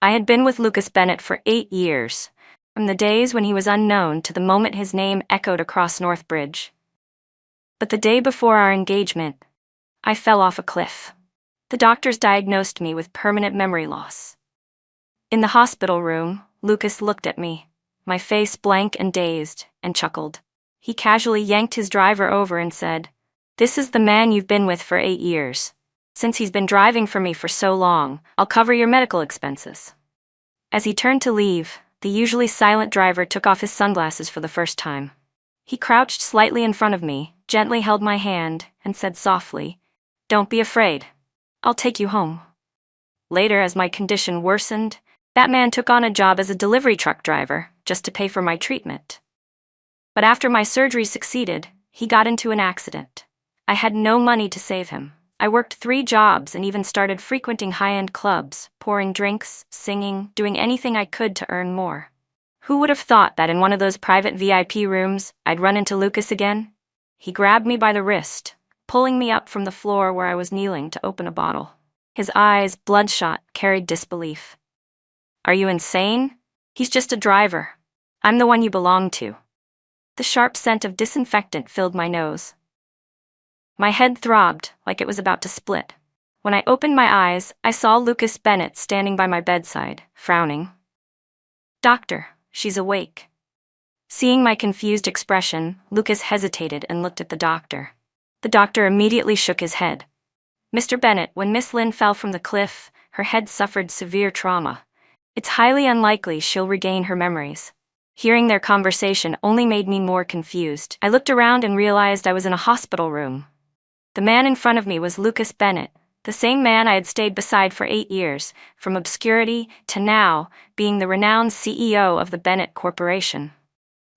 I had been with Lucas Bennett for 8 years, from the days when he was unknown to the moment his name echoed across Northbridge. But the day before our engagement, I fell off a cliff. The doctors diagnosed me with permanent memory loss. In the hospital room, Lucas looked at me, my face blank and dazed, and chuckled. He casually yanked his driver over and said, "This is the man you've been with for 8 years. Since he's been driving for me for so long, I'll cover your medical expenses." As he turned to leave, the usually silent driver took off his sunglasses for the first time. He crouched slightly in front of me, gently held my hand, and said softly, "Don't be afraid. I'll take you home." Later, as my condition worsened, that man took on a job as a delivery truck driver, just to pay for my treatment. But after my surgery succeeded, he got into an accident. I had no money to save him. I worked 3 jobs and even started frequenting high-end clubs, pouring drinks, singing, doing anything I could to earn more. Who would have thought that in one of those private VIP rooms, I'd run into Lucas again? He grabbed me by the wrist, pulling me up from the floor where I was kneeling to open a bottle. His eyes, bloodshot, carried disbelief. "Are you insane? He's just a driver. I'm the one you belong to." The sharp scent of disinfectant filled my nose. My head throbbed like it was about to split. When I opened my eyes, I saw Lucas Bennett standing by my bedside, frowning. "Doctor, she's awake." Seeing my confused expression, Lucas hesitated and looked at the doctor. The doctor immediately shook his head. "Mr. Bennett, when Miss Lynn fell from the cliff, her head suffered severe trauma. It's highly unlikely she'll regain her memories." Hearing their conversation only made me more confused. I looked around and realized I was in a hospital room. The man in front of me was Lucas Bennett, the same man I had stayed beside for 8 years, from obscurity to now being the renowned CEO of the Bennett Corporation.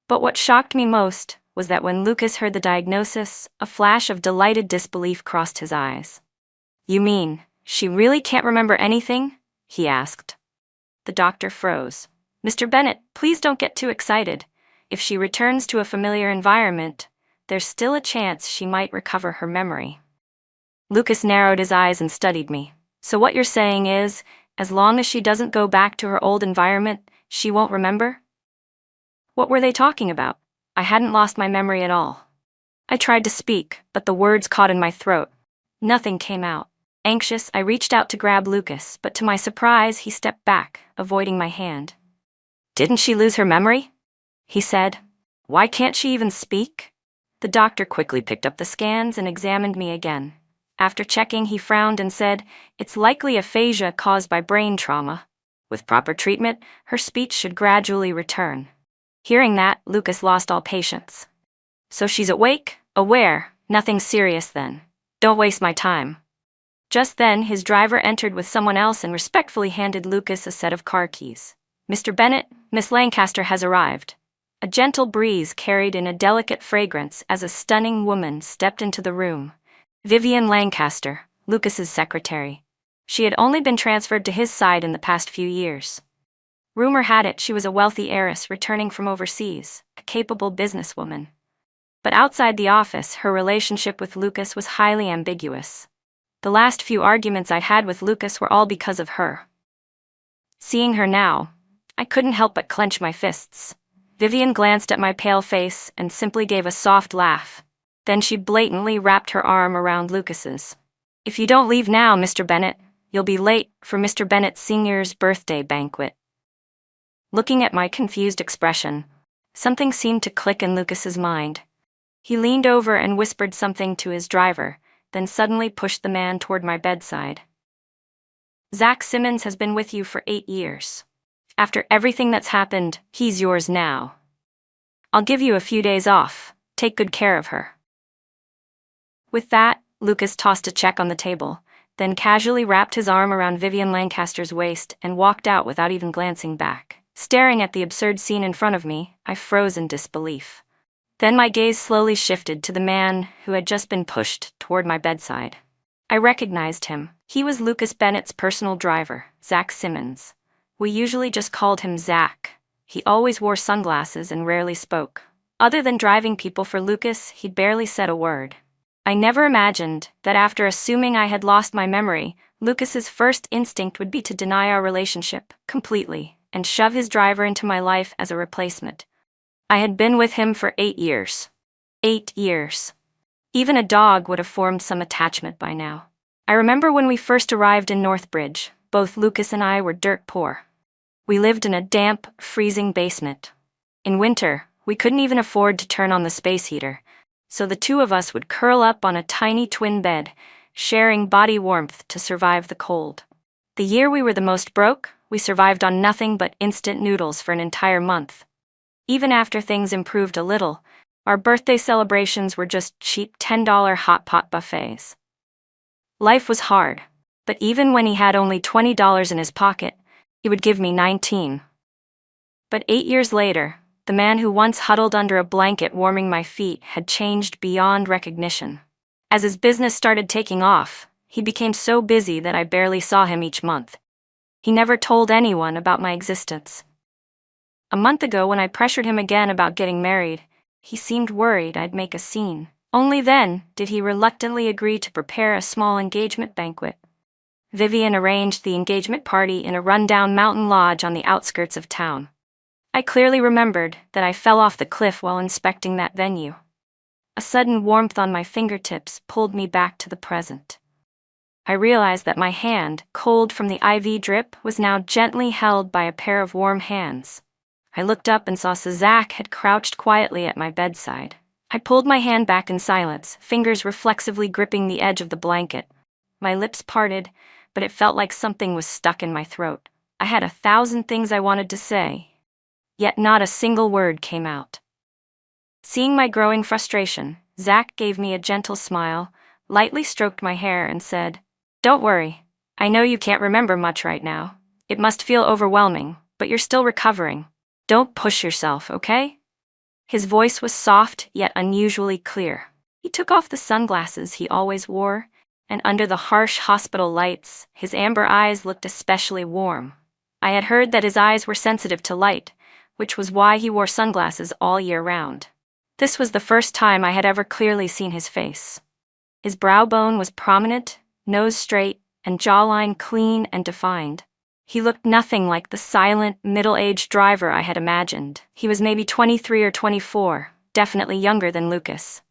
But what shocked me most was that when Lucas heard the diagnosis, a flash of delighted disbelief crossed his eyes. "You mean, she really can't remember anything?" he asked. The doctor froze. "Mr. Bennett, please don't get too excited. If she returns to a familiar environment, there's still a chance she might recover her memory." Lucas narrowed his eyes and studied me. "So what you're saying is, as long as she doesn't go back to her old environment, she won't remember?" What were they talking about? I hadn't lost my memory at all. I tried to speak, but the words caught in my throat. Nothing came out. Anxious, I reached out to grab Lucas, but to my surprise, he stepped back, avoiding my hand. "Didn't she lose her memory?" he said. "Why can't she even speak?" The doctor quickly picked up the scans and examined me again. After checking, he frowned and said, "It's likely aphasia caused by brain trauma. With proper treatment, her speech should gradually return." Hearing that, Lucas lost all patience. "So she's awake, aware, nothing serious then. Don't waste my time." Just then, his driver entered with someone else and respectfully handed Lucas a set of car keys. "Mr. Bennett, Miss Lancaster has arrived." A gentle breeze carried in a delicate fragrance as a stunning woman stepped into the room. Vivian Lancaster, Lucas's secretary. She had only been transferred to his side in the past few years. Rumor had it she was a wealthy heiress returning from overseas, a capable businesswoman. But outside the office, her relationship with Lucas was highly ambiguous. The last few arguments I'd had with Lucas were all because of her. Seeing her now, I couldn't help but clench my fists. Vivian glanced at my pale face and simply gave a soft laugh. Then she blatantly wrapped her arm around Lucas's. "If you don't leave now, Mr. Bennett, you'll be late for Mr. Bennett Sr.'s birthday banquet." Looking at my confused expression, something seemed to click in Lucas's mind. He leaned over and whispered something to his driver, then suddenly pushed the man toward my bedside. "Zach Simmons has been with you for 8 years. After everything that's happened, he's yours now. I'll give you a few days off. Take good care of her." With that, Lucas tossed a check on the table, then casually wrapped his arm around Vivian Lancaster's waist and walked out without even glancing back. Staring at the absurd scene in front of me, I froze in disbelief. Then my gaze slowly shifted to the man who had just been pushed toward my bedside. I recognized him. He was Lucas Bennett's personal driver, Zach Simmons. We usually just called him Zach. He always wore sunglasses and rarely spoke. Other than driving people for Lucas, he'd barely said a word. I never imagined that after assuming I had lost my memory, Lucas's first instinct would be to deny our relationship completely and shove his driver into my life as a replacement. I had been with him for 8 years. 8 years. Even a dog would have formed some attachment by now. I remember when we first arrived in Northbridge, both Lucas and I were dirt poor. We lived in a damp, freezing basement. In winter, we couldn't even afford to turn on the space heater, so the two of us would curl up on a tiny twin bed, sharing body warmth to survive the cold. The year we were the most broke, we survived on nothing but instant noodles for an entire month. Even after things improved a little, our birthday celebrations were just cheap $10 hot pot buffets. Life was hard, but even when he had only $20 in his pocket, he would give me 19. But 8 years later, the man who once huddled under a blanket warming my feet had changed beyond recognition. As his business started taking off, he became so busy that I barely saw him each month. He never told anyone about my existence. A month ago, when I pressured him again about getting married, he seemed worried I'd make a scene. Only then did he reluctantly agree to prepare a small engagement banquet. Vivian arranged the engagement party in a rundown mountain lodge on the outskirts of town. I clearly remembered that I fell off the cliff while inspecting that venue. A sudden warmth on my fingertips pulled me back to the present. I realized that my hand, cold from the IV drip, was now gently held by a pair of warm hands. I looked up and saw Zach had crouched quietly at my bedside. I pulled my hand back in silence, fingers reflexively gripping the edge of the blanket. My lips parted, but it felt like something was stuck in my throat. I had 1,000 things I wanted to say, yet not a single word came out. Seeing my growing frustration, Zach gave me a gentle smile, lightly stroked my hair, and said, "Don't worry. I know you can't remember much right now. It must feel overwhelming, but you're still recovering. Don't push yourself, okay?" His voice was soft yet unusually clear. He took off the sunglasses he always wore, and under the harsh hospital lights, his amber eyes looked especially warm. I had heard that his eyes were sensitive to light, which was why he wore sunglasses all year round. This was the first time I had ever clearly seen his face. His brow bone was prominent, nose straight, and jawline clean and defined. He looked nothing like the silent, middle-aged driver I had imagined. He was maybe 23 or 24, definitely younger than Lucas.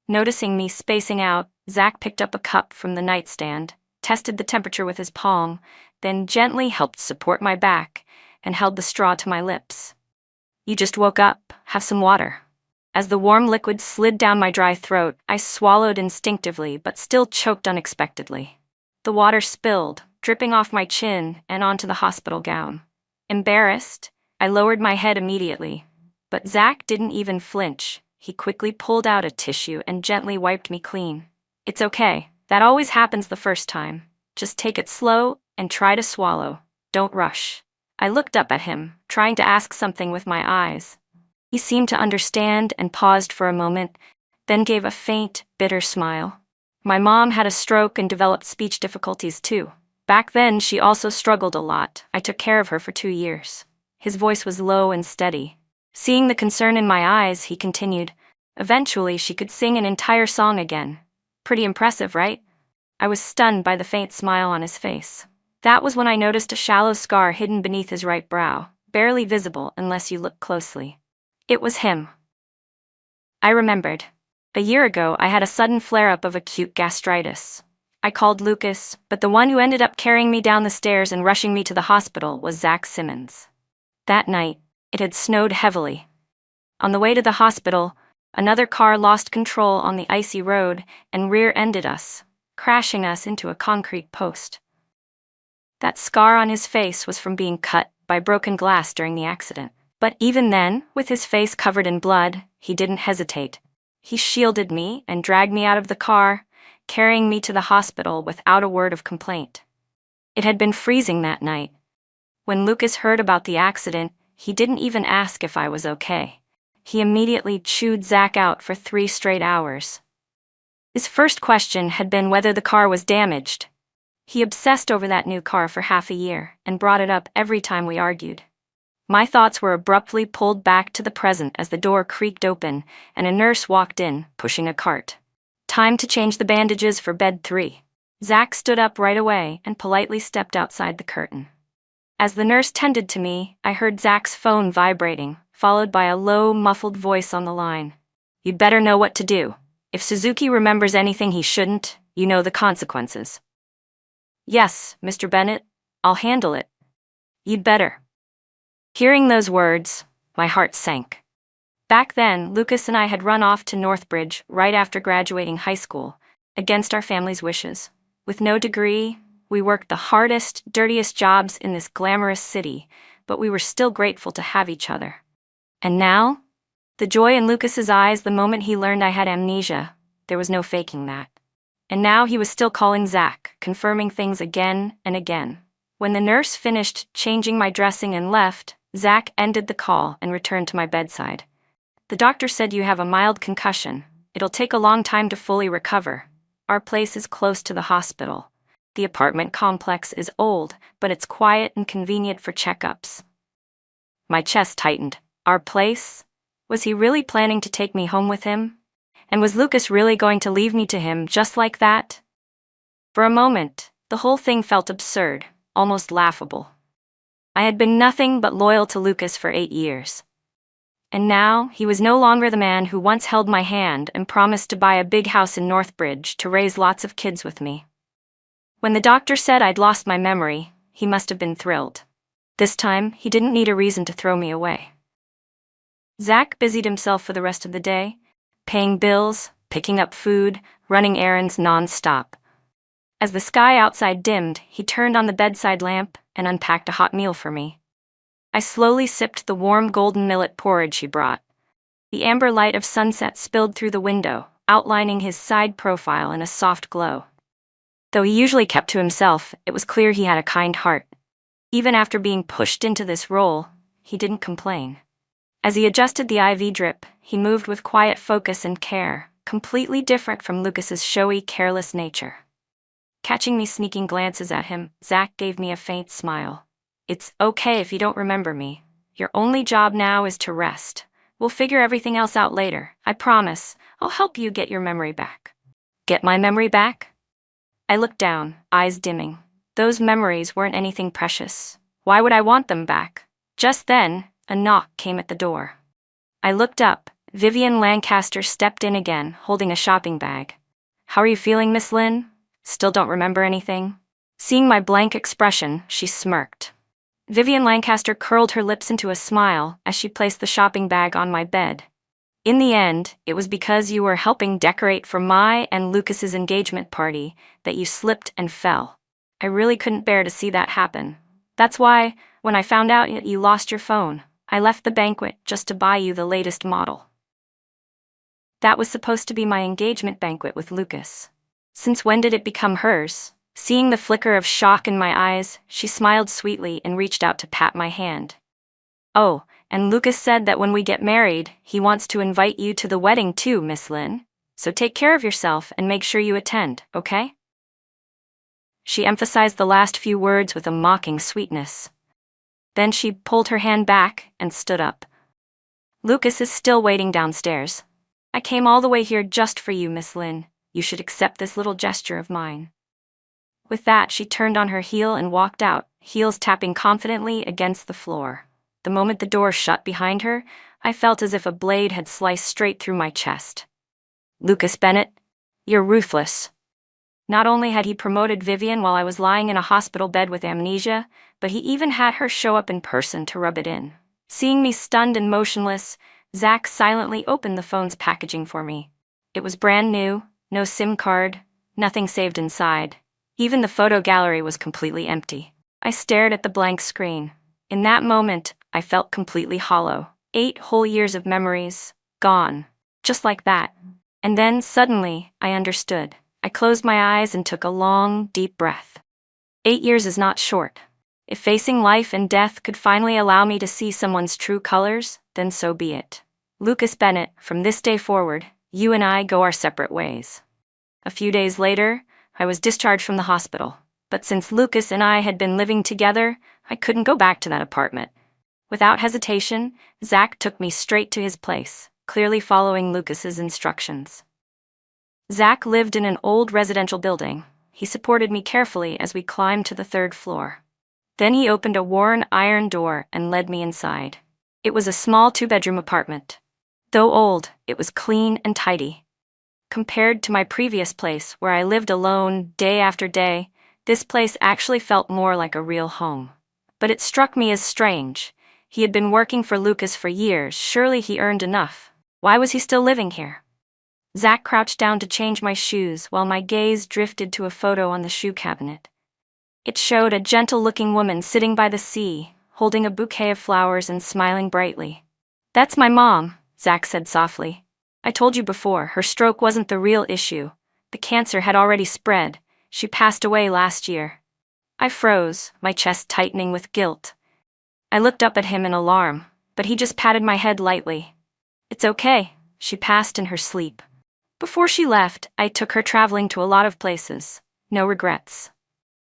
Noticing me spacing out, Zach picked up a cup from the nightstand, tested the temperature with his palm, then gently helped support my back and held the straw to my lips. "You just woke up. Have some water." As the warm liquid slid down my dry throat, I swallowed instinctively but still choked unexpectedly. The water spilled, dripping off my chin and onto the hospital gown. Embarrassed, I lowered my head immediately, but Zach didn't even flinch. He quickly pulled out a tissue and gently wiped me clean. "It's okay. That always happens the first time. Just take it slow and try to swallow. Don't rush." I looked up at him, trying to ask something with my eyes. He seemed to understand and paused for a moment, then gave a faint, bitter smile. My mom had a stroke and developed speech difficulties too. Back then, she also struggled a lot. I took care of her for 2 years. His voice was low and steady. Seeing the concern in my eyes, he continued, "Eventually, she could sing an entire song again. Pretty impressive, right?" I was stunned by the faint smile on his face. That was when I noticed a shallow scar hidden beneath his right brow, barely visible unless you looked closely. It was him. I remembered. A year ago, I had a sudden flare-up of acute gastritis. I called Lucas, but the one who ended up carrying me down the stairs and rushing me to the hospital was Zach Simmons. That night, it had snowed heavily. On the way to the hospital, another car lost control on the icy road and rear-ended us, crashing us into a concrete post. That scar on his face was from being cut by broken glass during the accident. But even then, with his face covered in blood, he didn't hesitate. He shielded me and dragged me out of the car, carrying me to the hospital without a word of complaint. It had been freezing that night. When Lucas heard about the accident, he didn't even ask if I was okay. He immediately chewed Zach out for 3 straight hours. His first question had been whether the car was damaged. He obsessed over that new car for half a year and brought it up every time we argued. My thoughts were abruptly pulled back to the present as the door creaked open and a nurse walked in, pushing a cart. Time to change the bandages for bed 3. Zach stood up right away and politely stepped outside the curtain. As the nurse tended to me, I heard Zach's phone vibrating, followed by a low, muffled voice on the line. You'd better know what to do. If Suzuki remembers anything he shouldn't, you know the consequences. Yes, Mr. Bennett, I'll handle it. You'd better. Hearing those words, my heart sank. Back then, Lucas and I had run off to Northbridge right after graduating high school, against our family's wishes. With no degree, we worked the hardest, dirtiest jobs in this glamorous city, but we were still grateful to have each other. And now? The joy in Lucas's eyes the moment he learned I had amnesia, there was no faking that. And now he was still calling Zach, confirming things again and again. When the nurse finished changing my dressing and left, Zach ended the call and returned to my bedside. The doctor said you have a mild concussion. It'll take a long time to fully recover. Our place is close to the hospital. The apartment complex is old, but it's quiet and convenient for checkups. My chest tightened. Our place? Was he really planning to take me home with him? And was Lucas really going to leave me to him just like that? For a moment, the whole thing felt absurd, almost laughable. I had been nothing but loyal to Lucas for 8 years. And now, he was no longer the man who once held my hand and promised to buy a big house in Northbridge to raise lots of kids with me. When the doctor said I'd lost my memory, he must have been thrilled. This time, he didn't need a reason to throw me away. Zach busied himself for the rest of the day, paying bills, picking up food, running errands non-stop. As the sky outside dimmed, he turned on the bedside lamp and unpacked a hot meal for me. I slowly sipped the warm golden millet porridge he brought. The amber light of sunset spilled through the window, outlining his side profile in a soft glow. Though he usually kept to himself, it was clear he had a kind heart. Even after being pushed into this role, he didn't complain. As he adjusted the IV drip, he moved with quiet focus and care, completely different from Lucas's showy, careless nature. Catching me sneaking glances at him, Zach gave me a faint smile. It's okay if you don't remember me. Your only job now is to rest. We'll figure everything else out later. I promise. I'll help you get your memory back. Get my memory back? I looked down, eyes dimming. Those memories weren't anything precious. Why would I want them back? Just then, a knock came at the door. I looked up. Vivian Lancaster stepped in again, holding a shopping bag. How are you feeling, Miss Lynn? Still don't remember anything? Seeing my blank expression, she smirked. Vivian Lancaster curled her lips into a smile as she placed the shopping bag on my bed. In the end, it was because you were helping decorate for my and Lucas's engagement party that you slipped and fell. I really couldn't bear to see that happen. That's why, when I found out you lost your phone, I left the banquet just to buy you the latest model. That was supposed to be my engagement banquet with Lucas. Since when did it become hers? Seeing the flicker of shock in my eyes, she smiled sweetly and reached out to pat my hand. Oh, and Lucas said that when we get married, he wants to invite you to the wedding too, Miss Lynn. So take care of yourself and make sure you attend, okay? She emphasized the last few words with a mocking sweetness. Then she pulled her hand back and stood up. Lucas is still waiting downstairs. I came all the way here just for you, Miss Lynn. You should accept this little gesture of mine. With that, she turned on her heel and walked out, heels tapping confidently against the floor. The moment the door shut behind her, I felt as if a blade had sliced straight through my chest. Lucas Bennett, you're ruthless. Not only had he promoted Vivian while I was lying in a hospital bed with amnesia, but he even had her show up in person to rub it in. Seeing me stunned and motionless, Zach silently opened the phone's packaging for me. It was brand new, no SIM card, nothing saved inside. Even the photo gallery was completely empty. I stared at the blank screen. In that moment, I felt completely hollow. 8 whole years of memories, gone. Just like that. And then, suddenly, I understood. I closed my eyes and took a long, deep breath. 8 years is not short. If facing life and death could finally allow me to see someone's true colors, then so be it. Lucas Bennett, from this day forward, you and I go our separate ways. A few days later, I was discharged from the hospital, but since Lucas and I had been living together, I couldn't go back to that apartment. Without hesitation, Zach took me straight to his place, clearly following Lucas's instructions. Zach lived in an old residential building. He supported me carefully as we climbed to the third floor. Then he opened a worn iron door and led me inside. It was a small two-bedroom apartment. Though old, it was clean and tidy. Compared to my previous place, where I lived alone day after day, this place actually felt more like a real home. But it struck me as strange. He had been working for Lucas for years. Surely he earned enough. Why was he still living here? Zach crouched down to change my shoes while my gaze drifted to a photo on the shoe cabinet. It showed a gentle-looking woman sitting by the sea, holding a bouquet of flowers and smiling brightly. "That's my mom," Zach said softly. "I told you before, her stroke wasn't the real issue. The cancer had already spread. She passed away last year." I froze, my chest tightening with guilt. I looked up at him in alarm, but he just patted my head lightly. "It's okay. She passed in her sleep. Before she left, I took her traveling to a lot of places. No regrets."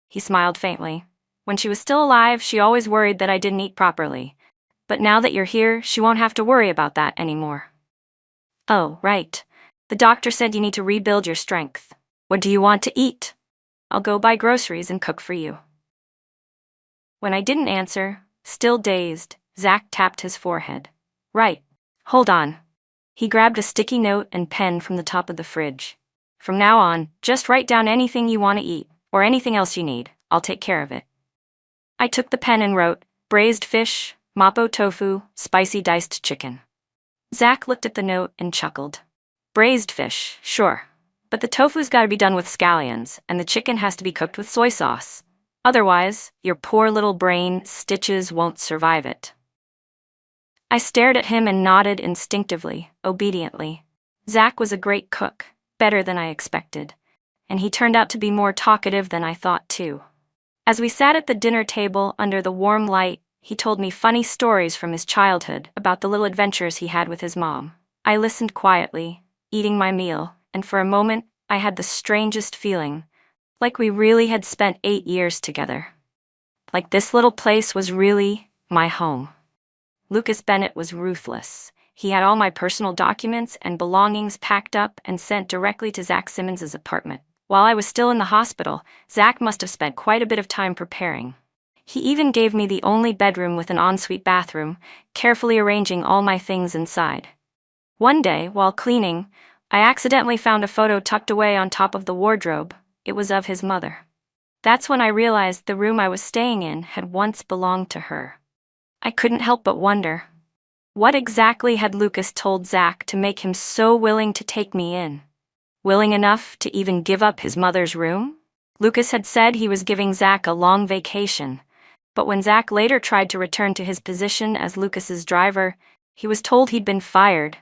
He smiled faintly. "When she was still alive, she always worried that I didn't eat properly. But now that you're here, she won't have to worry about that anymore." "Oh, right. The doctor said you need to rebuild your strength. What do you want to eat? I'll go buy groceries and cook for you." When I didn't answer, still dazed, Zach tapped his forehead. "Right. Hold on." He grabbed a sticky note and pen from the top of the fridge. "From now on, just write down anything you want to eat, or anything else you need. I'll take care of it." I took the pen and wrote, "braised fish, mapo tofu, spicy diced chicken." Zach looked at the note and chuckled. "Braised fish, sure. But the tofu's gotta be done with scallions, and the chicken has to be cooked with soy sauce. Otherwise, your poor little brain stitches won't survive it." I stared at him and nodded instinctively, obediently. Zach was a great cook, better than I expected. And he turned out to be more talkative than I thought too. As we sat at the dinner table under the warm light, he told me funny stories from his childhood about the little adventures he had with his mom. I listened quietly, eating my meal, and for a moment, I had the strangest feeling, like we really had spent 8 years together. Like this little place was really my home. Lucas Bennett was ruthless. He had all my personal documents and belongings packed up and sent directly to Zach Simmons's apartment. While I was still in the hospital, Zach must have spent quite a bit of time preparing. He even gave me the only bedroom with an ensuite bathroom, carefully arranging all my things inside. One day, while cleaning, I accidentally found a photo tucked away on top of the wardrobe. It was of his mother. That's when I realized the room I was staying in had once belonged to her. I couldn't help but wonder, what exactly had Lucas told Zach to make him so willing to take me in? Willing enough to even give up his mother's room? Lucas had said he was giving Zach a long vacation, but when Zach later tried to return to his position as Lucas's driver, he was told he'd been fired.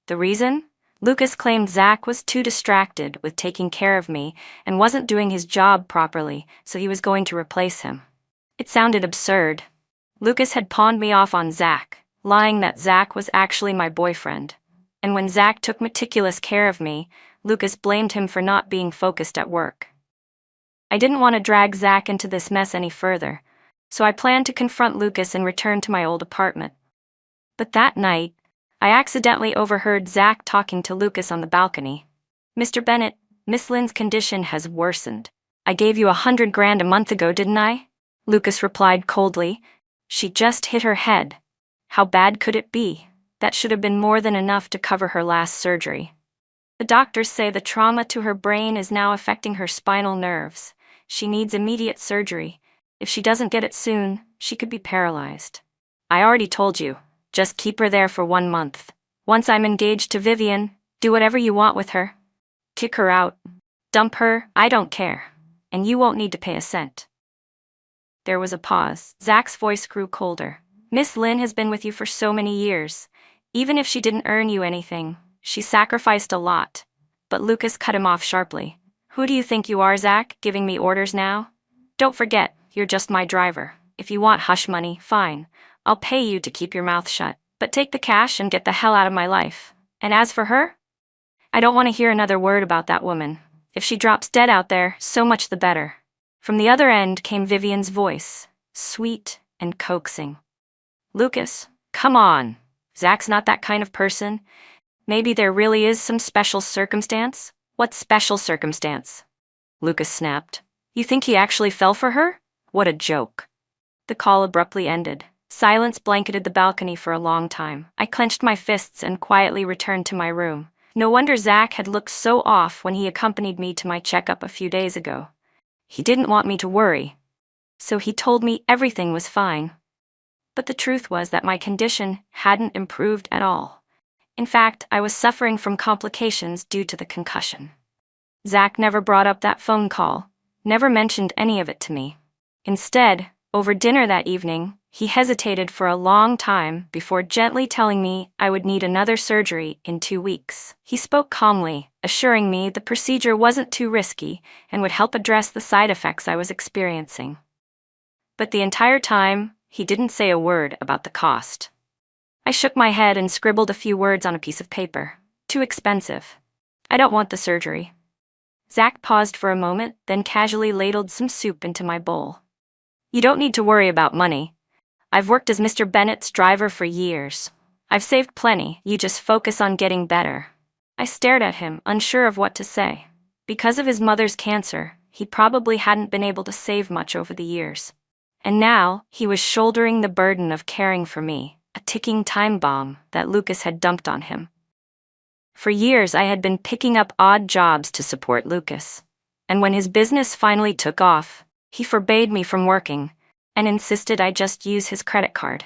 The reason? Lucas claimed Zach was too distracted with taking care of me and wasn't doing his job properly, so he was going to replace him. It sounded absurd. Lucas had pawned me off on Zach, lying that Zach was actually my boyfriend. And when Zach took meticulous care of me, Lucas blamed him for not being focused at work. I didn't want to drag Zach into this mess any further, so I planned to confront Lucas and return to my old apartment. But that night, I accidentally overheard Zach talking to Lucas on the balcony. "Mr. Bennett, Miss Lynn's condition has worsened. I gave you $100,000 a month ago, didn't I?" Lucas replied coldly. "She just hit her head. How bad could it be? That should have been more than enough to cover her last surgery. The doctors say the trauma to her brain is now affecting her spinal nerves. She needs immediate surgery. If she doesn't get it soon, she could be paralyzed. I already told you, just keep her there for 1 month. Once I'm engaged to Vivian, do whatever you want with her. Kick her out. Dump her, I don't care. And you won't need to pay a cent." There was a pause. Zach's voice grew colder. "Miss Lynn has been with you for so many years. Even if she didn't earn you anything, she sacrificed a lot." But Lucas cut him off sharply. "Who do you think you are, Zach, giving me orders now? Don't forget, you're just my driver. If you want hush money, fine. I'll pay you to keep your mouth shut. But take the cash and get the hell out of my life. And as for her, I don't want to hear another word about that woman. If she drops dead out there, so much the better." From the other end came Vivian's voice, sweet and coaxing. "Lucas, come on. Zach's not that kind of person. Maybe there really is some special circumstance. What special circumstance? Lucas snapped. You think he actually fell for her? What a joke. The call abruptly ended. Silence blanketed the balcony for a long time. I clenched my fists and quietly returned to my room. No wonder Zach had looked so off when he accompanied me to my checkup a few days ago. He didn't want me to worry, so he told me everything was fine. But the truth was that my condition hadn't improved at all. In fact, I was suffering from complications due to the concussion. Zach never brought up that phone call, never mentioned any of it to me. Instead, over dinner that evening, he hesitated for a long time before gently telling me I would need another surgery in 2 weeks. He spoke calmly, assuring me the procedure wasn't too risky and would help address the side effects I was experiencing. But the entire time, he didn't say a word about the cost. I shook my head and scribbled a few words on a piece of paper. Too expensive. I don't want the surgery. Zach paused for a moment, then casually ladled some soup into my bowl. You don't need to worry about money. I've worked as Mr. Bennett's driver for years. I've saved plenty, you just focus on getting better. I stared at him, unsure of what to say. Because of his mother's cancer, he probably hadn't been able to save much over the years. And now, he was shouldering the burden of caring for me, a ticking time bomb that Lucas had dumped on him. For years I had been picking up odd jobs to support Lucas. And when his business finally took off, he forbade me from working, and insisted I just use his credit card.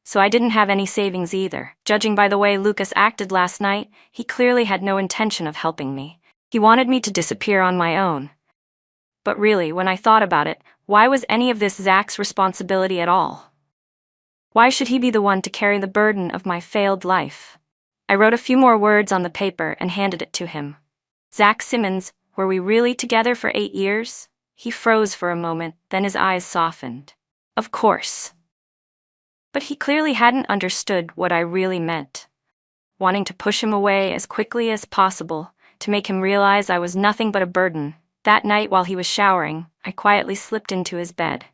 So I didn't have any savings either. Judging by the way Lucas acted last night, he clearly had no intention of helping me. He wanted me to disappear on my own. But really, when I thought about it, why was any of this Zach's responsibility at all? Why should he be the one to carry the burden of my failed life? I wrote a few more words on the paper and handed it to him. Zach Simmons, were we really together for 8 years? He froze for a moment, then his eyes softened. Of course. But he clearly hadn't understood what I really meant. Wanting to push him away as quickly as possible, to make him realize I was nothing but a burden, that night while he was showering, I quietly slipped into his bed.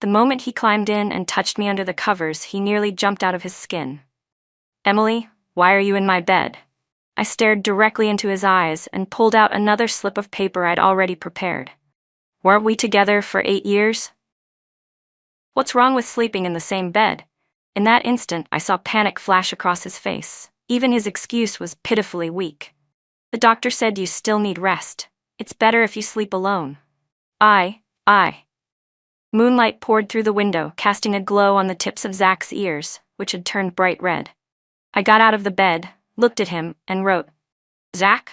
The moment he climbed in and touched me under the covers, he nearly jumped out of his skin. Emily, why are you in my bed? I stared directly into his eyes and pulled out another slip of paper I'd already prepared. Weren't we together for 8 years? What's wrong with sleeping in the same bed? In that instant, I saw panic flash across his face. Even his excuse was pitifully weak. The doctor said you still need rest. It's better if you sleep alone. I. Moonlight poured through the window, casting a glow on the tips of Zach's ears, which had turned bright red. I got out of the bed, looked at him, and wrote, Zach?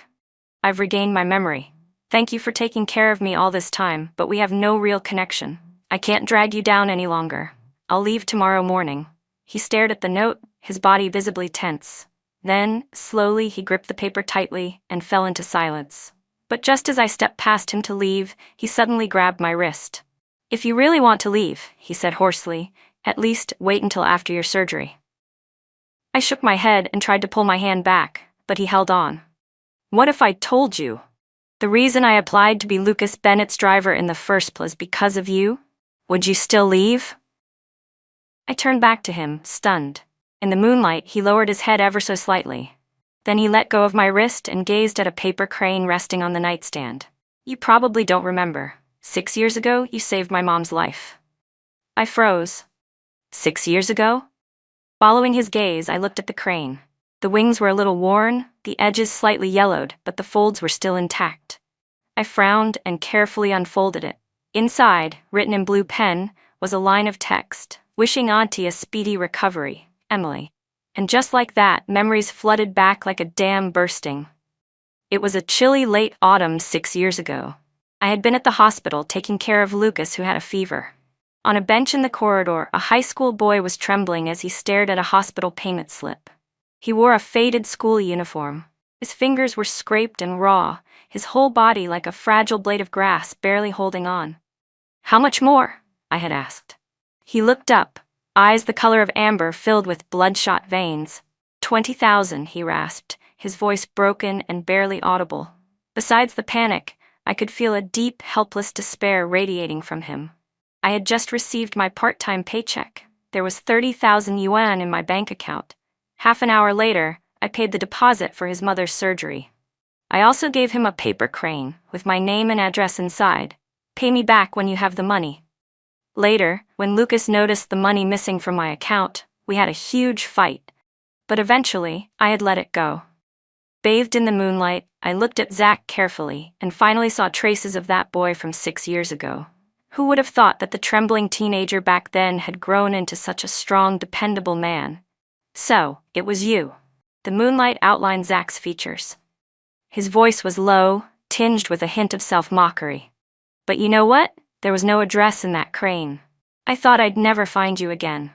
I've regained my memory. Thank you for taking care of me all this time, but we have no real connection. I can't drag you down any longer. I'll leave tomorrow morning. He stared at the note, his body visibly tense. Then, slowly, he gripped the paper tightly and fell into silence. But just as I stepped past him to leave, he suddenly grabbed my wrist. If you really want to leave, he said hoarsely, at least wait until after your surgery. I shook my head and tried to pull my hand back, but he held on. What if I told you? The reason I applied to be Lucas Bennett's driver in the first place because of you? Would you still leave? I turned back to him, stunned. In the moonlight, he lowered his head ever so slightly. Then he let go of my wrist and gazed at a paper crane resting on the nightstand. You probably don't remember. 6 years ago, you saved my mom's life. I froze. 6 years ago? Following his gaze, I looked at the crane. The wings were a little worn, the edges slightly yellowed, but the folds were still intact. I frowned and carefully unfolded it. Inside, written in blue pen, was a line of text, wishing Auntie a speedy recovery, Emily. And just like that, memories flooded back like a dam bursting. It was a chilly late autumn 6 years ago. I had been at the hospital taking care of Lucas, who had a fever. On a bench in the corridor, a high school boy was trembling as he stared at a hospital payment slip. He wore a faded school uniform. His fingers were scraped and raw, his whole body like a fragile blade of grass barely holding on. How much more? I had asked. He looked up, eyes the color of amber filled with bloodshot veins. 20,000, he rasped, his voice broken and barely audible. Besides the panic, I could feel a deep, helpless despair radiating from him. I had just received my part-time paycheck. There was 30,000 yuan in my bank account. Half an hour later, I paid the deposit for his mother's surgery. I also gave him a paper crane with my name and address inside. Pay me back when you have the money. Later, when Lucas noticed the money missing from my account, we had a huge fight. But eventually, I had let it go. Bathed in the moonlight, I looked at Zach carefully and finally saw traces of that boy from 6 years ago. Who would have thought that the trembling teenager back then had grown into such a strong, dependable man? So, it was you. The moonlight outlined Zach's features. His voice was low, tinged with a hint of self-mockery. But you know what? There was no address in that crane. I thought I'd never find you again.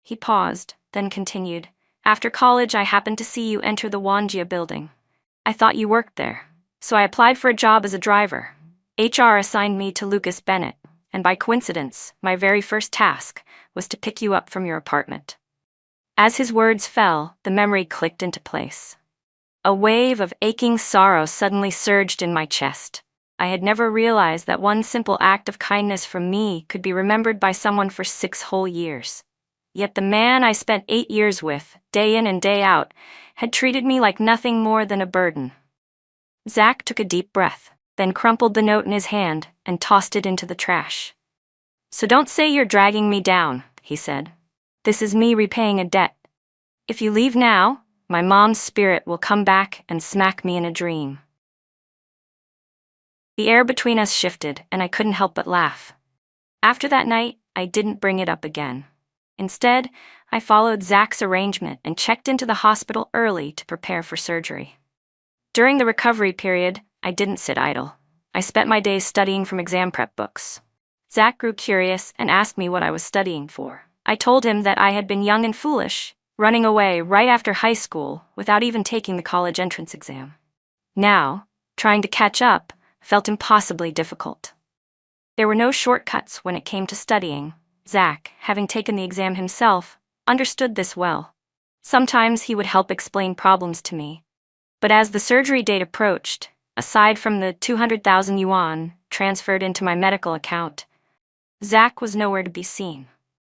He paused, then continued. After college, I happened to see you enter the Wanjia building. I thought you worked there, so I applied for a job as a driver. HR assigned me to Lucas Bennett, and by coincidence, my very first task was to pick you up from your apartment. As his words fell, the memory clicked into place. A wave of aching sorrow suddenly surged in my chest. I had never realized that one simple act of kindness from me could be remembered by someone for 6 whole years. Yet the man I spent 8 years with, day in and day out, had treated me like nothing more than a burden. Zach took a deep breath, then crumpled the note in his hand and tossed it into the trash. So don't say you're dragging me down, he said. This is me repaying a debt. If you leave now, my mom's spirit will come back and smack me in a dream. The air between us shifted, and I couldn't help but laugh. After that night, I didn't bring it up again. Instead, I followed Zach's arrangement and checked into the hospital early to prepare for surgery. During the recovery period, I didn't sit idle. I spent my days studying from exam prep books. Zach grew curious and asked me what I was studying for. I told him that I had been young and foolish, running away right after high school without even taking the college entrance exam. Now, trying to catch up felt impossibly difficult. There were no shortcuts when it came to studying. Zach, having taken the exam himself, understood this well. Sometimes he would help explain problems to me. But as the surgery date approached, aside from the 200,000 yuan transferred into my medical account, Zach was nowhere to be seen.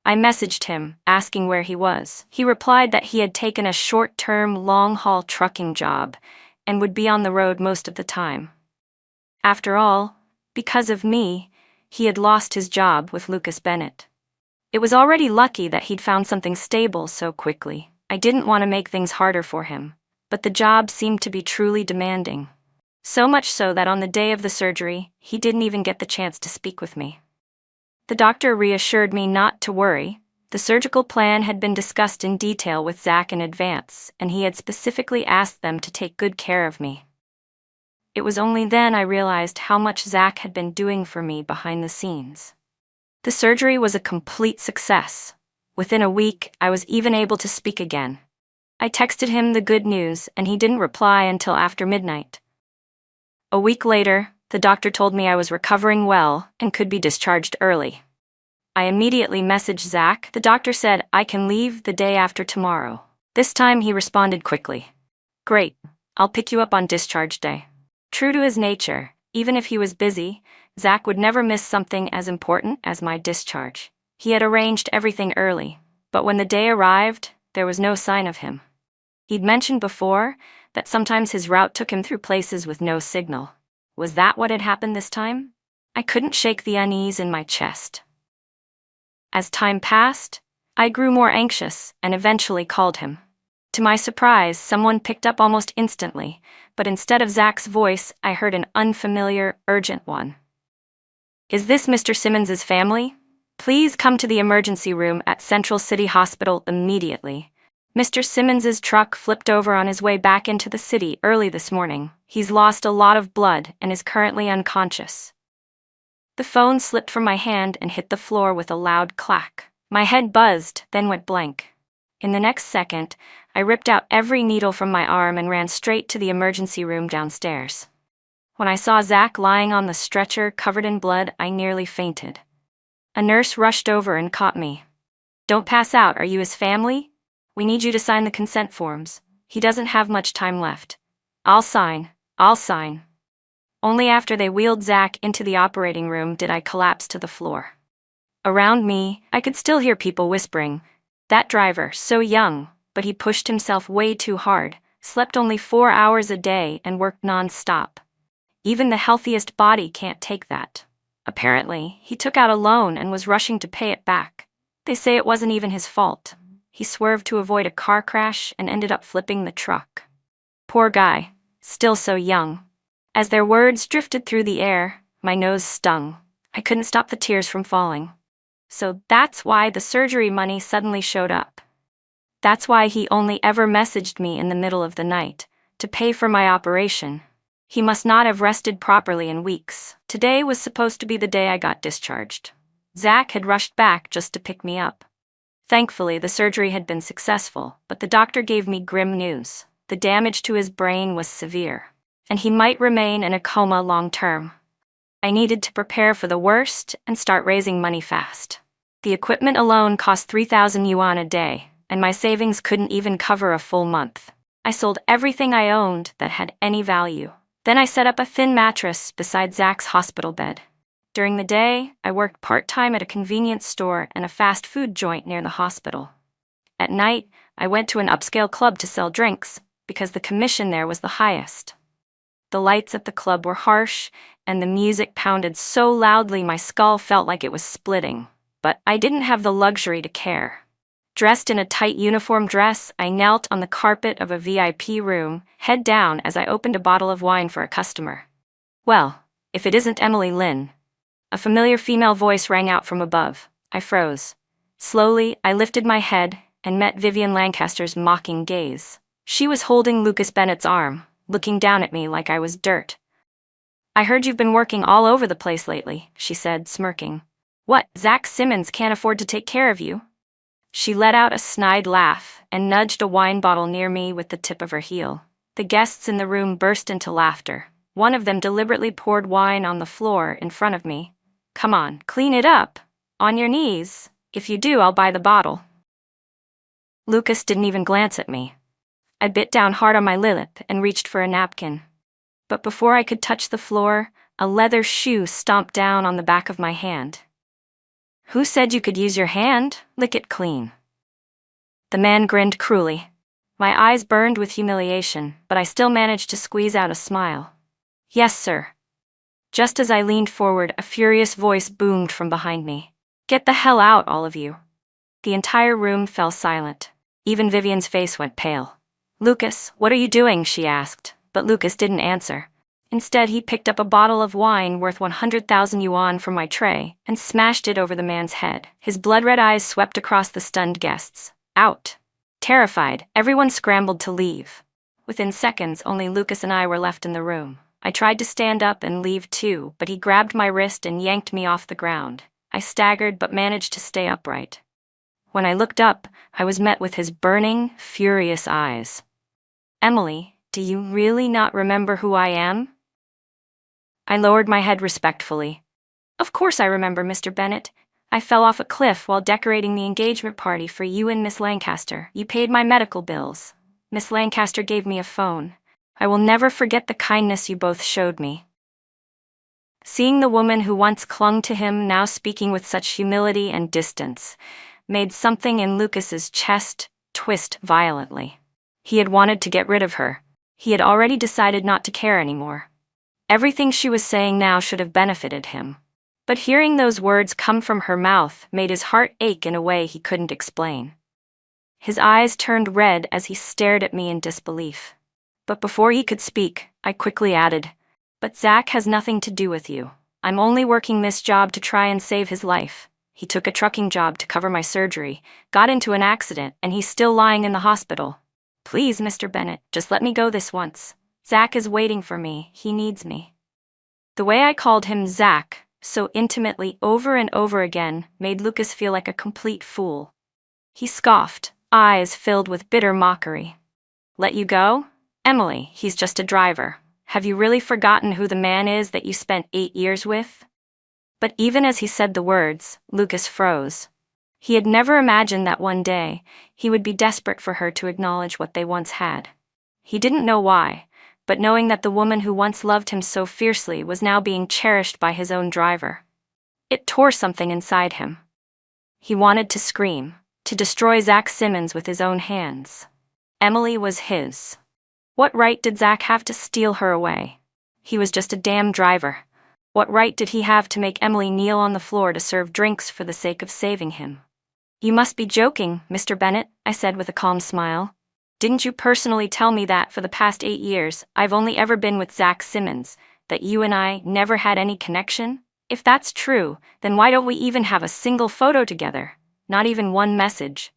I messaged him, asking where he was. He replied that he had taken a short-term, long-haul trucking job and would be on the road most of the time. After all, because of me, he had lost his job with Lucas Bennett. It was already lucky that he'd found something stable so quickly. I didn't want to make things harder for him, but the job seemed to be truly demanding. So much so that on the day of the surgery, he didn't even get the chance to speak with me. The doctor reassured me not to worry. The surgical plan had been discussed in detail with Zach in advance, and he had specifically asked them to take good care of me. It was only then I realized how much Zach had been doing for me behind the scenes. The surgery was a complete success. Within a week, I was even able to speak again. I texted him the good news, and he didn't reply until after midnight. A week later, the doctor told me I was recovering well and could be discharged early. I immediately messaged Zach. The doctor said I can leave the day after tomorrow. This time he responded quickly. Great, I'll pick you up on discharge day. True to his nature, even if he was busy, Zach would never miss something as important as my discharge. He had arranged everything early, but when the day arrived, there was no sign of him. He'd mentioned before that sometimes his route took him through places with no signal. Was that what had happened this time? I couldn't shake the unease in my chest. As time passed, I grew more anxious and eventually called him. To my surprise, someone picked up almost instantly, but instead of Zach's voice, I heard an unfamiliar, urgent one. Is this Mr. Simmons's family? Please come to the emergency room at Central City Hospital immediately. Mr. Simmons's truck flipped over on his way back into the city early this morning. He's lost a lot of blood and is currently unconscious. The phone slipped from my hand and hit the floor with a loud clack. My head buzzed, then went blank. In the next second, I ripped out every needle from my arm and ran straight to the emergency room downstairs. When I saw Zach lying on the stretcher covered in blood, I nearly fainted. A nurse rushed over and caught me. Don't pass out, are you his family? We need you to sign the consent forms. He doesn't have much time left. I'll sign. Only after they wheeled Zach into the operating room did I collapse to the floor. Around me, I could still hear people whispering. That driver, so young, but he pushed himself way too hard. slept only 4 hours a day, and worked non-stop. Even the healthiest body can't take that. Apparently, he took out a loan and was rushing to pay it back. They say it wasn't even his fault. He swerved to avoid a car crash and ended up flipping the truck. Poor guy, still so young. As their words drifted through the air, my nose stung. I couldn't stop the tears from falling. So that's why the surgery money suddenly showed up. That's why he only ever messaged me in the middle of the night, to pay for my operation. He must not have rested properly in weeks. Today was supposed to be the day I got discharged. Zach had rushed back just to pick me up. Thankfully, the surgery had been successful, but the doctor gave me grim news. The damage to his brain was severe, and he might remain in a coma long term. I needed to prepare for the worst and start raising money fast. The equipment alone cost 3,000 yuan a day, and my savings couldn't even cover a full month. I sold everything I owned that had any value. Then I set up a thin mattress beside Zach's hospital bed. During the day, I worked part-time at a convenience store and a fast food joint near the hospital. At night, I went to an upscale club to sell drinks, because the commission there was the highest. The lights at the club were harsh, and the music pounded so loudly my skull felt like it was splitting. But I didn't have the luxury to care. Dressed in a tight uniform dress, I knelt on the carpet of a VIP room, head down as I opened a bottle of wine for a customer. Well, if it isn't Emily Lin. A familiar female voice rang out from above. I froze. Slowly, I lifted my head and met Vivian Lancaster's mocking gaze. She was holding Lucas Bennett's arm, looking down at me like I was dirt. "I heard you've been working all over the place lately," she said, smirking. "What, Zach Simmons can't afford to take care of you?" She let out a snide laugh and nudged a wine bottle near me with the tip of her heel. The guests in the room burst into laughter. One of them deliberately poured wine on the floor in front of me. "Come on, clean it up. On your knees. If you do, I'll buy the bottle." Lucas didn't even glance at me. I bit down hard on my lip and reached for a napkin. But before I could touch the floor, a leather shoe stomped down on the back of my hand. "Who said you could use your hand? Lick it clean." The man grinned cruelly. My eyes burned with humiliation, but I still managed to squeeze out a smile. "Yes, sir." Just as I leaned forward, a furious voice boomed from behind me. "Get the hell out, all of you." The entire room fell silent. Even Vivian's face went pale. "Lucas, what are you doing?" she asked, but Lucas didn't answer. Instead, he picked up a bottle of wine worth 100,000 yuan from my tray and smashed it over the man's head. His blood-red eyes swept across the stunned guests. Out. Terrified, everyone scrambled to leave. Within seconds, only Lucas and I were left in the room. I tried to stand up and leave too, but he grabbed my wrist and yanked me off the ground. I staggered but managed to stay upright. When I looked up, I was met with his burning, furious eyes. "Emily, do you really not remember who I am?" I lowered my head respectfully. "Of course I remember, Mr. Bennett. I fell off a cliff while decorating the engagement party for you and Miss Lancaster. You paid my medical bills. Miss Lancaster gave me a phone. I will never forget the kindness you both showed me." Seeing the woman who once clung to him now speaking with such humility and distance made something in Lucas's chest twist violently. He had wanted to get rid of her. He had already decided not to care anymore. Everything she was saying now should have benefited him. But hearing those words come from her mouth made his heart ache in a way he couldn't explain. His eyes turned red as he stared at me in disbelief. But before he could speak, I quickly added, "But Zach has nothing to do with you. I'm only working this job to try and save his life. He took a trucking job to cover my surgery, got into an accident, and he's still lying in the hospital. Please, Mr. Bennett, just let me go this once. Zach is waiting for me. He needs me." The way I called him Zach, so intimately over and over again, made Lucas feel like a complete fool. He scoffed, eyes filled with bitter mockery. "Let you go? Emily, he's just a driver. Have you really forgotten who the man is that you spent 8 years with?" But even as he said the words, Lucas froze. He had never imagined that one day he would be desperate for her to acknowledge what they once had. He didn't know why, but knowing that the woman who once loved him so fiercely was now being cherished by his own driver, it tore something inside him. He wanted to scream, to destroy Zach Simmons with his own hands. Emily was his. What right did Zach have to steal her away? He was just a damn driver. What right did he have to make Emily kneel on the floor to serve drinks for the sake of saving him? You must be joking, Mr. Bennett, I said with a calm smile. Didn't you personally tell me that for the past 8 years I've only ever been with Zach Simmons, that you and I never had any connection? If that's true, then why don't we even have a single photo together? Not even one message.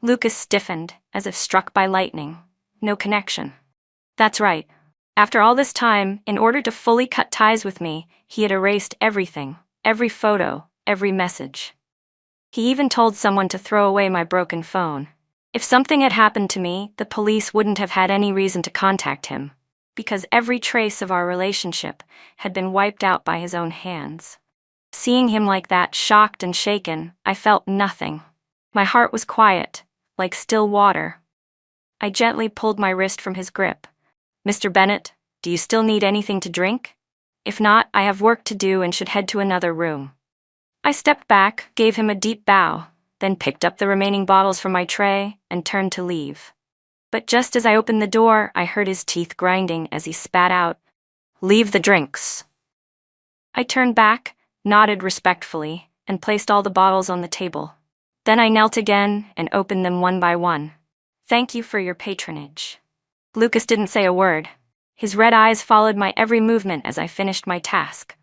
Lucas stiffened, as if struck by lightning. No connection. That's right. After all this time, in order to fully cut ties with me, he had erased everything, every photo, every message. He even told someone to throw away my broken phone. If something had happened to me, the police wouldn't have had any reason to contact him, because every trace of our relationship had been wiped out by his own hands. Seeing him like that, shocked and shaken, I felt nothing. My heart was quiet, like still water. I gently pulled my wrist from his grip. Mr. Bennett, do you still need anything to drink? If not, I have work to do and should head to another room. I stepped back, gave him a deep bow, then picked up the remaining bottles from my tray and turned to leave. But just as I opened the door, I heard his teeth grinding as he spat out, "Leave the drinks." I turned back, nodded respectfully, and placed all the bottles on the table. Then I knelt again and opened them one by one. "Thank you for your patronage." Lucas didn't say a word. His red eyes followed my every movement as I finished my task.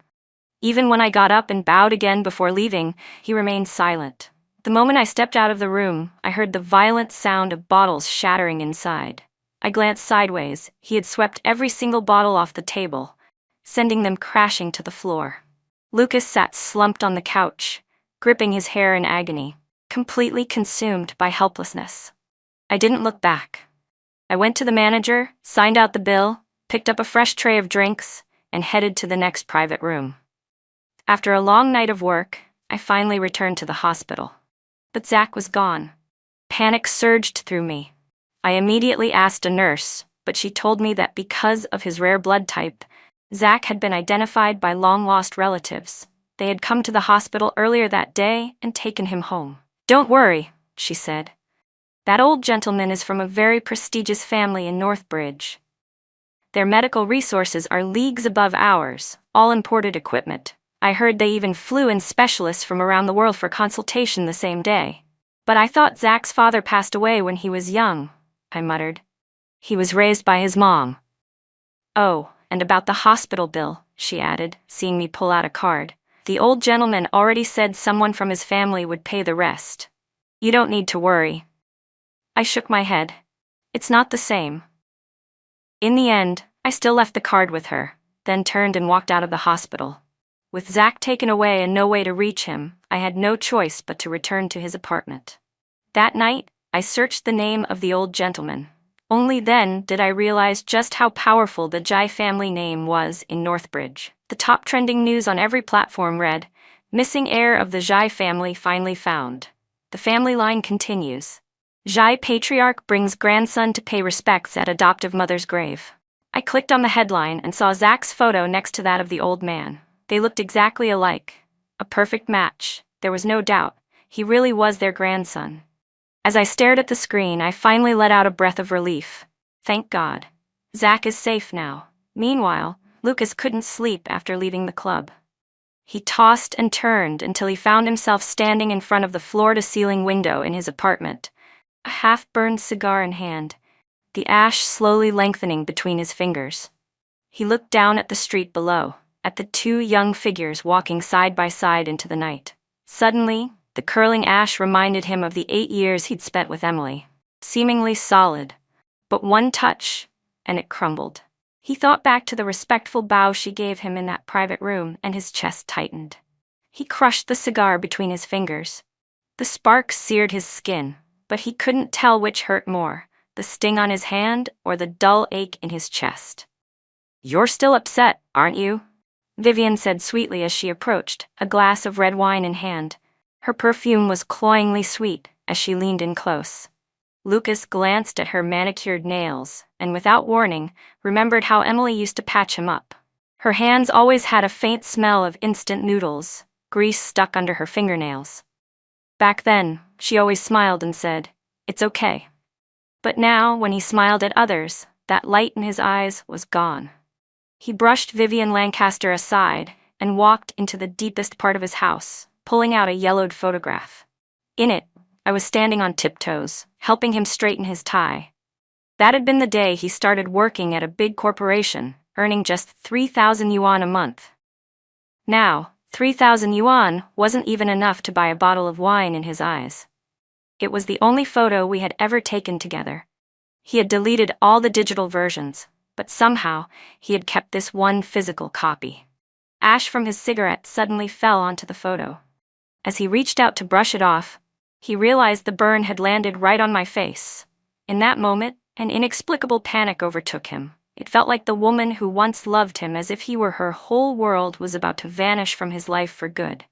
Even when I got up and bowed again before leaving, he remained silent. The moment I stepped out of the room, I heard the violent sound of bottles shattering inside. I glanced sideways. He had swept every single bottle off the table, sending them crashing to the floor. Lucas sat slumped on the couch, gripping his hair in agony, completely consumed by helplessness. I didn't look back. I went to the manager, signed out the bill, picked up a fresh tray of drinks, and headed to the next private room. After a long night of work, I finally returned to the hospital. But Zach was gone. Panic surged through me. I immediately asked a nurse, but she told me that because of his rare blood type, Zach had been identified by long-lost relatives. They had come to the hospital earlier that day and taken him home. "Don't worry," she said. "That old gentleman is from a very prestigious family in Northbridge. Their medical resources are leagues above ours, all imported equipment. I heard they even flew in specialists from around the world for consultation the same day. But I thought Zach's father passed away when he was young," I muttered. "He was raised by his mom." "Oh, and about the hospital bill," she added, seeing me pull out a card. "The old gentleman already said someone from his family would pay the rest. You don't need to worry." I shook my head. "It's not the same." In the end, I still left the card with her, then turned and walked out of the hospital. With Zach taken away and no way to reach him, I had no choice but to return to his apartment. That night, I searched the name of the old gentleman. Only then did I realize just how powerful the Jai family name was in Northbridge. The top trending news on every platform read, "Missing heir of the Jai family finally found." The family line continues. Jai patriarch brings grandson to pay respects at adoptive mother's grave. I clicked on the headline and saw Zach's photo next to that of the old man. They looked exactly alike. A perfect match. There was no doubt. He really was their grandson. As I stared at the screen, I finally let out a breath of relief. Thank God. Zach is safe now. Meanwhile, Lucas couldn't sleep after leaving the club. He tossed and turned until he found himself standing in front of the floor-to-ceiling window in his apartment, a half-burned cigar in hand, the ash slowly lengthening between his fingers. He looked down at the street below, at the two young figures walking side by side into the night. Suddenly, the curling ash reminded him of the 8 years he'd spent with Emily. Seemingly solid, but one touch, and it crumbled. He thought back to the respectful bow she gave him in that private room, and his chest tightened. He crushed the cigar between his fingers. The sparks seared his skin, but he couldn't tell which hurt more, the sting on his hand or the dull ache in his chest. "You're still upset, aren't you?" Vivian said sweetly as she approached, a glass of red wine in hand. Her perfume was cloyingly sweet as she leaned in close. Lucas glanced at her manicured nails and, without warning, remembered how Emily used to patch him up. Her hands always had a faint smell of instant noodles, grease stuck under her fingernails. Back then, she always smiled and said, "It's okay." But now, when he smiled at others, that light in his eyes was gone. He brushed Vivian Lancaster aside and walked into the deepest part of his house, pulling out a yellowed photograph. In it, I was standing on tiptoes, helping him straighten his tie. That had been the day he started working at a big corporation, earning just 3,000 yuan a month. Now, 3,000 yuan wasn't even enough to buy a bottle of wine in his eyes. It was the only photo we had ever taken together. He had deleted all the digital versions, but somehow he had kept this one physical copy. Ash from his cigarette suddenly fell onto the photo. As he reached out to brush it off, he realized the burn had landed right on my face. In that moment, an inexplicable panic overtook him. It felt like the woman who once loved him, as if he were her whole world, was about to vanish from his life for good.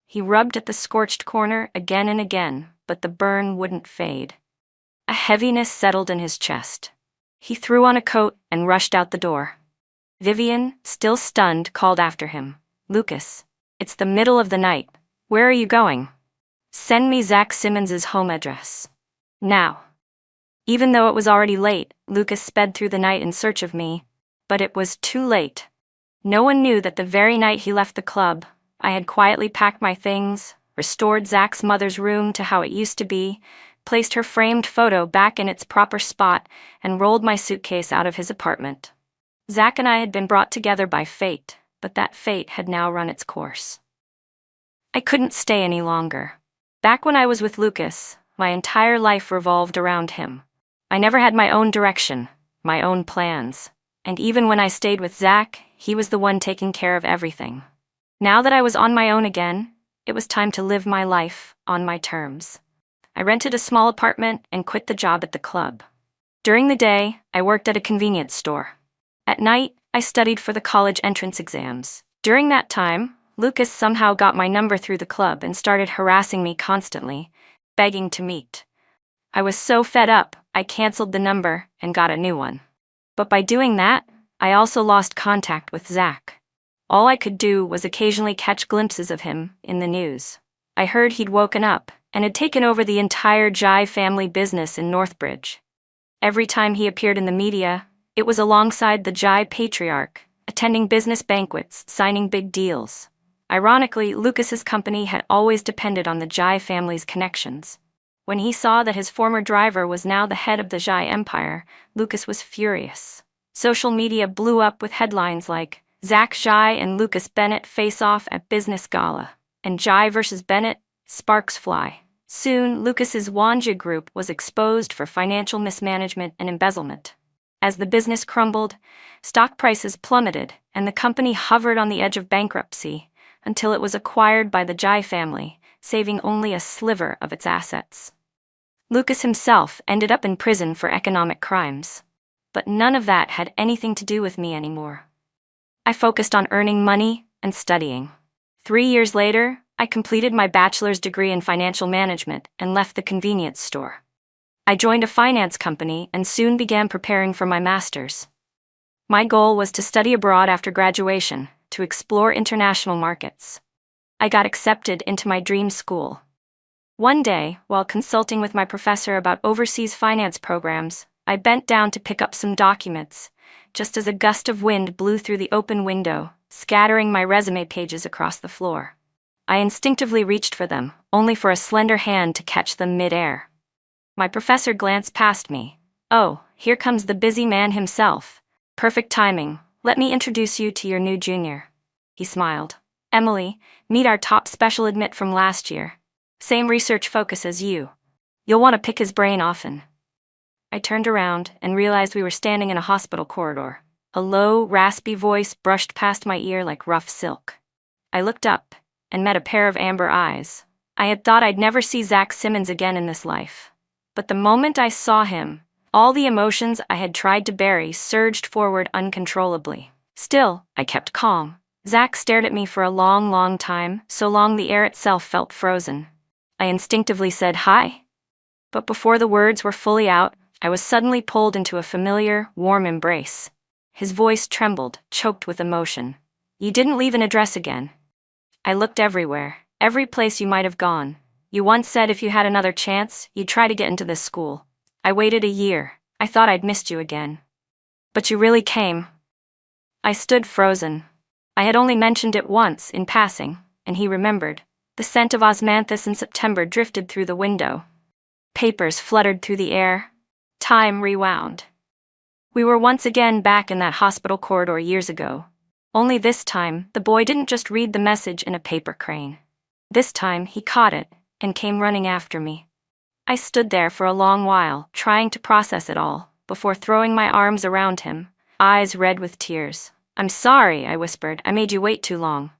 He rubbed at the scorched corner again and again, but the burn wouldn't fade. A heaviness settled in his chest. He threw on a coat and rushed out the door. Vivian, still stunned, called after him. "Lucas, it's the middle of the night. Where are you going? Send me Zach Simmons's home address. Now." Even though it was already late, Lucas sped through the night in search of me. But it was too late. No one knew that the very night he left the club, I had quietly packed my things, restored Zach's mother's room to how it used to be, placed her framed photo back in its proper spot, and rolled my suitcase out of his apartment. Zach and I had been brought together by fate, but that fate had now run its course. I couldn't stay any longer. Back when I was with Lucas, my entire life revolved around him. I never had my own direction, my own plans, and even when I stayed with Zach, he was the one taking care of everything. Now that I was on my own again, it was time to live my life on my terms. I rented a small apartment and quit the job at the club. During the day, I worked at a convenience store. At night, I studied for the college entrance exams. During that time, Lucas somehow got my number through the club and started harassing me constantly, begging to meet. I was so fed up, I canceled the number and got a new one. But by doing that, I also lost contact with Zach. All I could do was occasionally catch glimpses of him in the news. I heard he'd woken up and had taken over the entire Jai family business in Northbridge. Every time he appeared in the media, it was alongside the Jai patriarch, attending business banquets, signing big deals. Ironically, Lucas's company had always depended on the Jai family's connections. When he saw that his former driver was now the head of the Jai empire, Lucas was furious. Social media blew up with headlines like, "Zach Jai and Lucas Bennett face off at business gala," and "Jai versus Bennett, sparks fly." Soon, Lucas's Wanja group was exposed for financial mismanagement and embezzlement. As the business crumbled, stock prices plummeted, and the company hovered on the edge of bankruptcy until it was acquired by the Jai family, saving only a sliver of its assets. Lucas himself ended up in prison for economic crimes. But none of that had anything to do with me anymore. I focused on earning money and studying. 3 years later, I completed my bachelor's degree in financial management and left the convenience store. I joined a finance company and soon began preparing for my master's. My goal was to study abroad after graduation, to explore international markets. I got accepted into my dream school. One day, while consulting with my professor about overseas finance programs, I bent down to pick up some documents, just as a gust of wind blew through the open window, scattering my resume pages across the floor. I instinctively reached for them, only for a slender hand to catch them mid-air. My professor glanced past me. "Oh, here comes the busy man himself. Perfect timing. Let me introduce you to your new junior." He smiled. "Emily, meet our top special admit from last year. Same research focus as you. You'll want to pick his brain often." I turned around and realized we were standing in a hospital corridor. A low, raspy voice brushed past my ear like rough silk. I looked up and met a pair of amber eyes. I had thought I'd never see Zach Simmons again in this life. But the moment I saw him, all the emotions I had tried to bury surged forward uncontrollably. Still, I kept calm. Zach stared at me for a long, long time, so long the air itself felt frozen. I instinctively said, "Hi." But before the words were fully out, I was suddenly pulled into a familiar, warm embrace. His voice trembled, choked with emotion. "You didn't leave an address again." I looked everywhere, every place you might have gone. You once said if you had another chance, you'd try to get into this school. I waited a year. I thought I'd missed you again. But you really came. I stood frozen. I had only mentioned it once, in passing, and he remembered. The scent of osmanthus in September drifted through the window. Papers fluttered through the air. Time rewound. We were once again back in that hospital corridor years ago. Only this time, the boy didn't just read the message in a paper crane. This time, he caught it, and came running after me. I stood there for a long while, trying to process it all, before throwing my arms around him, eyes red with tears. "I'm sorry," I whispered. "I made you wait too long."